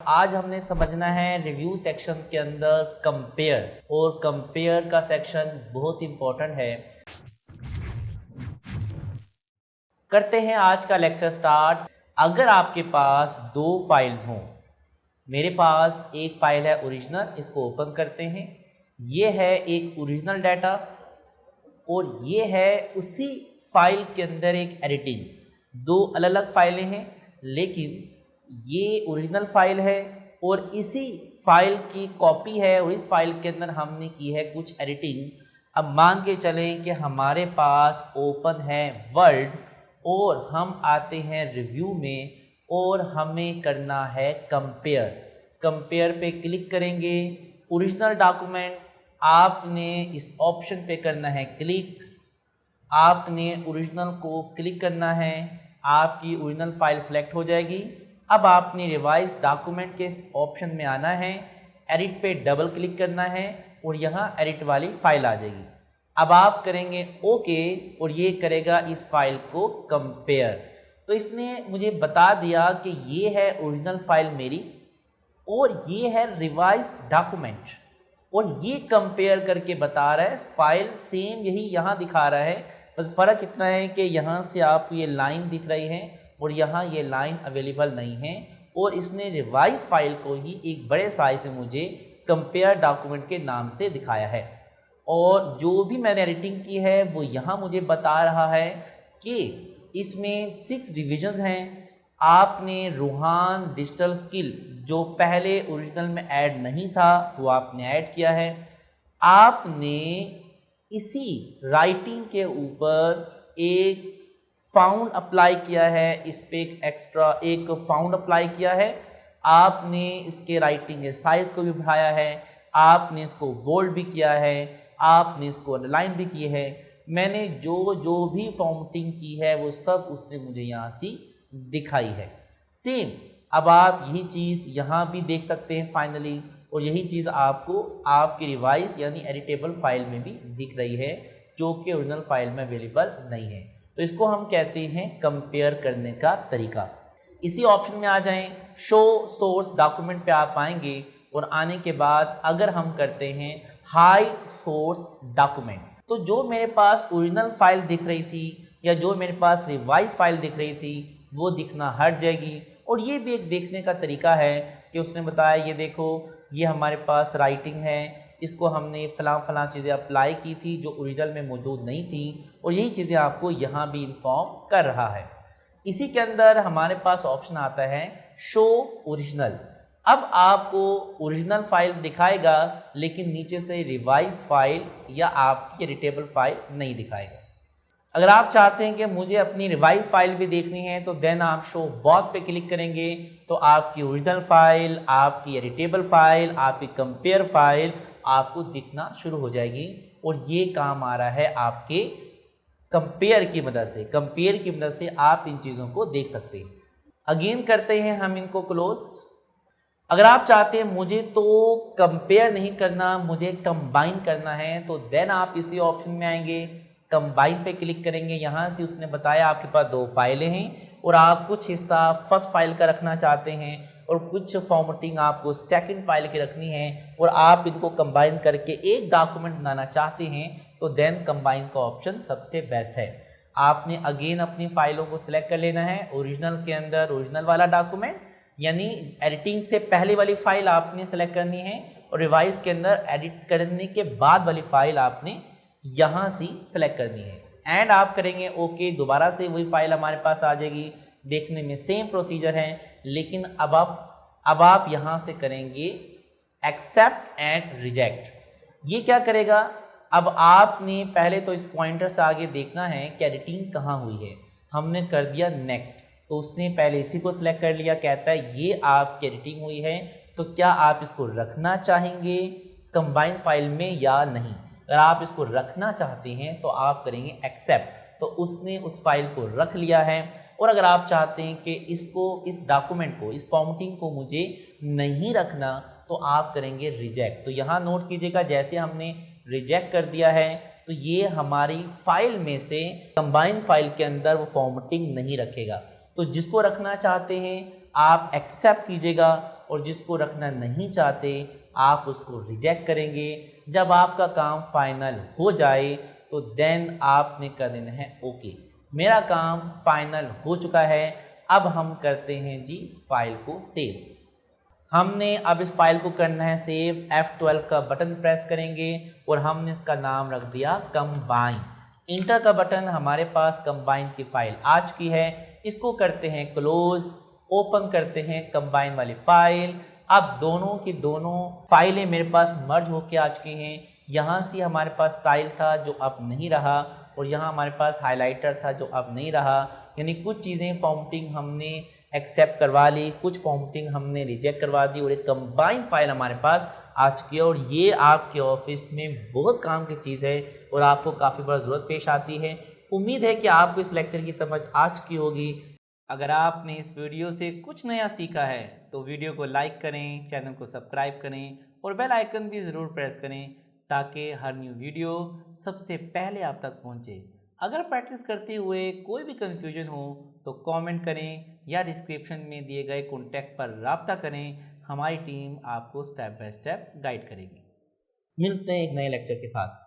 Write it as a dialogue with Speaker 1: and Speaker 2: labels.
Speaker 1: आज हमने समझना है रिव्यू सेक्शन के अंदर कंपेयर, और कंपेयर का सेक्शन बहुत इंपॉर्टेंट है। करते हैं आज का लेक्चर स्टार्ट। अगर आपके पास दो फाइल्स हों, मेरे पास एक फाइल है ओरिजिनल, इसको ओपन करते हैं। ये है एक ओरिजिनल डाटा और ये है उसी फाइल के अंदर एक एडिटिंग। दो अलग अलग फाइलें हैं, लेकिन ये ओरिजिनल फाइल है और इसी फाइल की कॉपी है और इस फाइल के अंदर हमने की है कुछ एडिटिंग। अब मान के चलें कि हमारे पास ओपन है वर्ड और हम आते हैं रिव्यू में और हमें करना है कंपेयर। कंपेयर पे क्लिक करेंगे, ओरिजिनल डॉक्यूमेंट, आपने इस ऑप्शन पे करना है क्लिक। आपने ओरिजिनल को क्लिक करना है, आपकी ओरिजिनल फाइल सेलेक्ट हो जाएगी। अब आपने रिवाइज डॉक्यूमेंट के ऑप्शन में आना है, एडिट पे डबल क्लिक करना है और यहाँ एडिट वाली फाइल आ जाएगी। अब आप करेंगे ओके और ये करेगा इस फाइल को कंपेयर। तो इसने मुझे बता दिया कि ये है ओरिजिनल फाइल मेरी और ये है रिवाइज डॉक्यूमेंट, और ये कंपेयर करके बता रहा है फाइल सेम यही यहाँ दिखा रहा है। बस फ़र्क इतना है कि यहाँ से आपको ये लाइन दिख रही है और यहाँ ये लाइन अवेलेबल नहीं है, और इसने रिवाइज फाइल को ही एक बड़े साइज में मुझे कंपेयर डॉक्यूमेंट के नाम से दिखाया है। और जो भी मैंने एडिटिंग की है वो यहाँ मुझे बता रहा है कि इसमें 6 रिविजन्स हैं। आपने रूहान डिजिटल स्किल जो पहले ओरिजिनल में ऐड नहीं था वो आपने ऐड किया है। आपने इसी राइटिंग के ऊपर एक फाउंड अप्लाई किया है, इस पे एक एक्स्ट्रा एक फाउंड अप्लाई किया है। आपने इसके राइटिंग के साइज को भी बढ़ाया है, आपने इसको बोल्ड भी किया है, आपने इसको अंडरलाइन भी की है। मैंने जो भी फॉर्मेटिंग की है वो सब उसने मुझे यहाँ से दिखाई है सेम। अब आप यही चीज़ यहाँ भी देख सकते हैं फाइनली, और यही चीज़ आपको आपकी रिवाइज यानी एडिटेबल फाइल में भी दिख रही है जो कि ओरिजिनल फाइल में अवेलेबल नहीं है। तो इसको हम कहते हैं कंपेयर करने का तरीका। इसी ऑप्शन में आ जाएं, शो सोर्स डॉक्यूमेंट पे आप आएंगे और आने के बाद अगर हम करते हैं हाइड सोर्स डॉक्यूमेंट, तो जो मेरे पास ओरिजिनल फाइल दिख रही थी या जो मेरे पास रिवाइज फाइल दिख रही थी वो दिखना हट जाएगी। और ये भी एक देखने का तरीका है कि उसने बताया ये देखो ये हमारे पास राइटिंग है, इसको हमने फलां चीज़ें अप्लाई की थी जो ओरिजिनल में मौजूद नहीं थी, और यही चीज़ें आपको यहाँ भी इन्फॉर्म कर रहा है। इसी के अंदर हमारे पास ऑप्शन आता है शो ओरिजिनल। अब आपको ओरिजिनल फाइल दिखाएगा लेकिन नीचे से रिवाइज फाइल या आपकी एडिटेबल फाइल नहीं दिखाएगा। अगर आप चाहते हैं कि मुझे अपनी रिवाइज फाइल भी देखनी है तो देन आप शो बोथ पे क्लिक करेंगे, तो आपकी ओरिजिनल फाइल, आपकी एडिटेबल फाइल, आपकी कंपेयर फाइल आपको दिखना शुरू हो जाएगी। और ये काम आ रहा है आपके कंपेयर की मदद से। कंपेयर की मदद से आप इन चीज़ों को देख सकते हैं। अगेन करते हैं हम इनको क्लोज। अगर आप चाहते हैं मुझे तो कंपेयर नहीं करना, मुझे कंबाइन करना है, तो देन आप इसी ऑप्शन में आएंगे, कंबाइन पे क्लिक करेंगे। यहाँ से उसने बताया आपके पास 2 फाइलें हैं और आप कुछ हिस्सा फर्स्ट फाइल का रखना चाहते हैं और कुछ फॉर्मेटिंग आपको सेकंड फाइल की रखनी है, और आप इनको कंबाइन करके एक डॉक्यूमेंट बनाना चाहते हैं, तो देन कंबाइन का ऑप्शन सबसे बेस्ट है। आपने अगेन अपनी फाइलों को सिलेक्ट कर लेना है। ओरिजिनल के अंदर ओरिजिनल वाला डॉक्यूमेंट यानी एडिटिंग से पहले वाली फाइल आपने सेलेक्ट करनी है, और रिवाइज के अंदर एडिट करने के बाद वाली फाइल आपने यहाँ से सेलेक्ट करनी है। एंड आप करेंगे ओके, दोबारा से वही फाइल हमारे पास आ जाएगी। देखने में सेम प्रोसीजर है, लेकिन अब आप यहाँ से करेंगे एक्सेप्ट एंड रिजेक्ट। ये क्या करेगा, अब आपने पहले तो इस पॉइंटर से आगे देखना है कि एडिटिंग कहाँ हुई है। हमने कर दिया नेक्स्ट, तो उसने पहले इसी को सिलेक्ट कर लिया। कहता है ये आपकी एडिटिंग हुई है, तो क्या आप इसको रखना चाहेंगे कंबाइन फाइल में या नहीं। अगर आप इसको रखना चाहते हैं तो आप करेंगे एक्सेप्ट, तो उसने उस फाइल को रख लिया है। और अगर आप चाहते हैं कि इसको, इस डॉक्यूमेंट को, इस फॉर्मेटिंग को मुझे नहीं रखना, तो आप करेंगे रिजेक्ट। तो यहाँ नोट कीजिएगा, जैसे हमने रिजेक्ट कर दिया है तो ये हमारी फाइल में से कंबाइन फाइल के अंदर वो फॉर्मेटिंग नहीं रखेगा। तो जिसको रखना चाहते हैं आप एक्सेप्ट कीजिएगा और जिसको रखना नहीं चाहते आप उसको रिजेक्ट करेंगे। जब आपका काम फाइनल हो जाए तो देन आपने कर देना है ओके। मेरा काम फाइनल हो चुका है, अब हम करते हैं जी फाइल को सेव। हमने अब इस फाइल को करना है सेव, F12 का बटन प्रेस करेंगे और हमने इसका नाम रख दिया कंबाइन। इंटर का बटन, हमारे पास कंबाइन की फाइल आ चुकी है। इसको करते हैं क्लोज, ओपन करते हैं कंबाइन वाली फाइल। अब दोनों की दोनों फाइलें मेरे पास मर्ज होके आ चुकी हैं। यहाँ से हमारे पास स्टाइल था जो अब नहीं रहा और यहाँ हमारे पास हाइलाइटर था जो अब नहीं रहा। यानी कुछ चीज़ें फॉर्मेटिंग हमने एक्सेप्ट करवा ली, कुछ फॉर्मेटिंग हमने रिजेक्ट करवा दी और एक कंबाइन फाइल हमारे पास आ चुकी है। और ये आपके ऑफिस में बहुत काम की चीज़ है और आपको काफ़ी बड़ा ज़रूरत पेश आती है। उम्मीद है कि आपको इस लेक्चर की समझ आ चुकी होगी। अगर आपने इस वीडियो से कुछ नया सीखा है तो वीडियो को लाइक करें, चैनल को सब्सक्राइब करें और बेल आइकन भी ज़रूर प्रेस करें ताकि हर न्यू वीडियो सबसे पहले आप तक पहुंचे। अगर प्रैक्टिस करते हुए कोई भी कन्फ्यूजन हो तो कमेंट करें या डिस्क्रिप्शन में दिए गए कॉन्टैक्ट पर राब्ता करें। हमारी टीम आपको स्टेप बाय स्टेप गाइड करेगी। मिलते हैं एक नए लेक्चर के साथ।